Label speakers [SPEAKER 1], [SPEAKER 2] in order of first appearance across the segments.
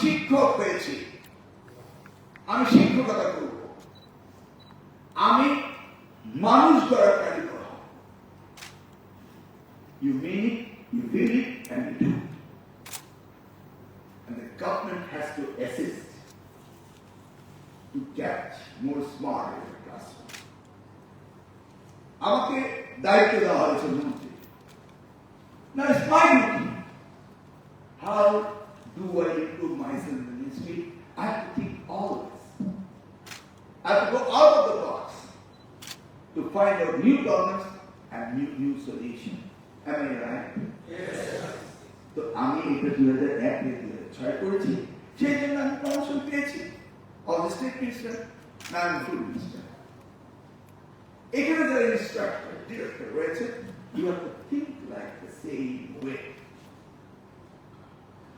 [SPEAKER 1] শিক্ষক হয়েছি, আমি শিক্ষকতা করব, আমি মানুষ গড়ার কারিগর হব। You mean it, you feel it, and you do it. And the government has to assist to get more smart in the classroom. আমাকে দায়িত্ব দেওয়া হয়েছে মন্ত্রী। Now it's my duty. How do I improve myself in the ministry? I have to think always. I have to go out of the box to find out new problems and new solutions. Am I right? Yes. তো আমি এটা 2001-2006 করেছি, সেই জন্য আমি promotion পেয়েছি of the state minister, now I'm food minister. এখানে যারা ইনস্ট্রাক্টর ডিরেক্টর রয়েছে, you have to think like the same way.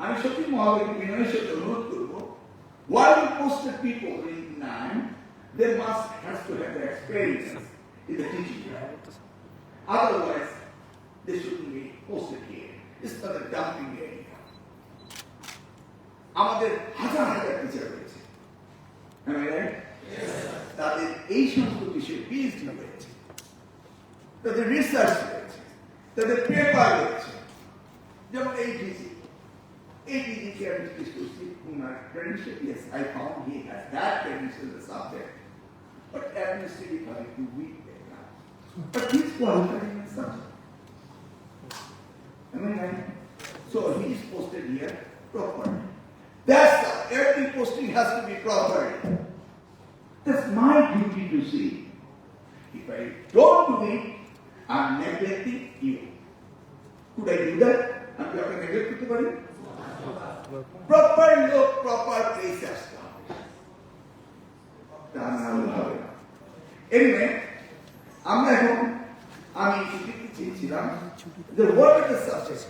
[SPEAKER 1] আমি সত্যি মহাবীর বিনয়ের সাথে অনুরোধ করবো, while you posted people in 9, they must have to have the experience in the teaching area. Otherwise, they shouldn't be posted here. It's not a dumping area. আমাদের হাজার হাজার teacher রয়েছে, am I right? Yes. তাদের এই সমস্ত বিষয়ে PhD রয়েছে, তাদের রিসার্চ রয়েছে, তাদের পেপার রয়েছে। যেমন ADG chemistry student whom I credential, yes, I found he has that credential in the subject, but administratively too weak there now. But he's qualified in the subject. Am I right? So he is posted here properly. That's every posting has to be properly. That's my duty to see. If I don't do it, I'm neglecting you. Could I do that? I'm going to neglect it. Proper look, proper place as well. Anyway, আমি শিখতে চেয়েছিলাম যে what are the subjects?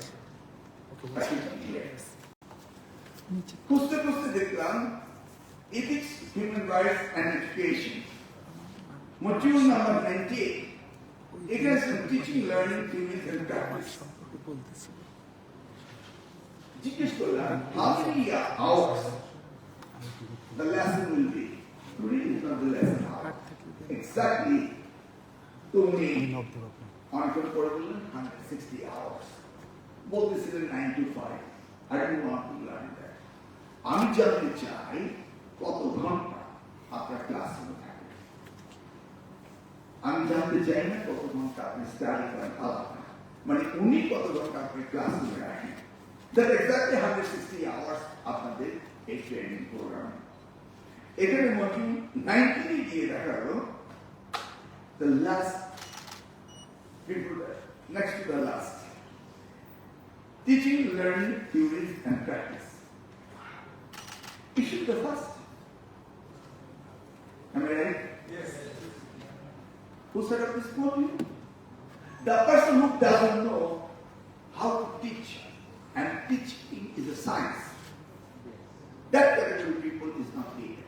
[SPEAKER 1] খুঁজতে খুঁজতে দেখলাম ethics, human rights and education. Module number 98. It has some teaching, learning, theories and practice. জিজ্ঞেস করলাম, how many hours the lesson will be? Today is not the lesson hour. Exactly. তুমি অনেকক্ষণ করে বললেন 160 hours. বলতেছিলেন 9 to 5. I don't want to learn that. আমি জানতে চাই কত ঘন্টা আপনার ক্লাসরুমে থাকে। আমি জানতে চাই না কত ঘন্টা আপনি স্টাডি করেন আলাদা, মানে উনি কত ঘন্টা আপনি ক্লাসরুমে রাখেন। That exactly 160 hours আপনাদের এই ট্রেনিং প্রোগ্রাম। এখানে মডিউল 19 দিয়ে দেখা হলো the last, next to the last, teaching, learning, theories and practice. It should be the first. Am I right? Yes. Who set up this module? The person who doesn't know how to teach, and teaching is a science. That category of people is not here.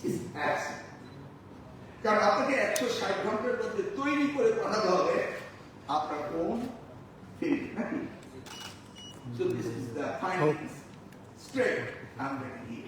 [SPEAKER 1] It's absent. কারণ আপনাকে 160 ঘন্টার মধ্যে তৈরি করে পাঠাতে হবে আপনার own field, নাকি? So this is the findings. Straight, I'm ready here.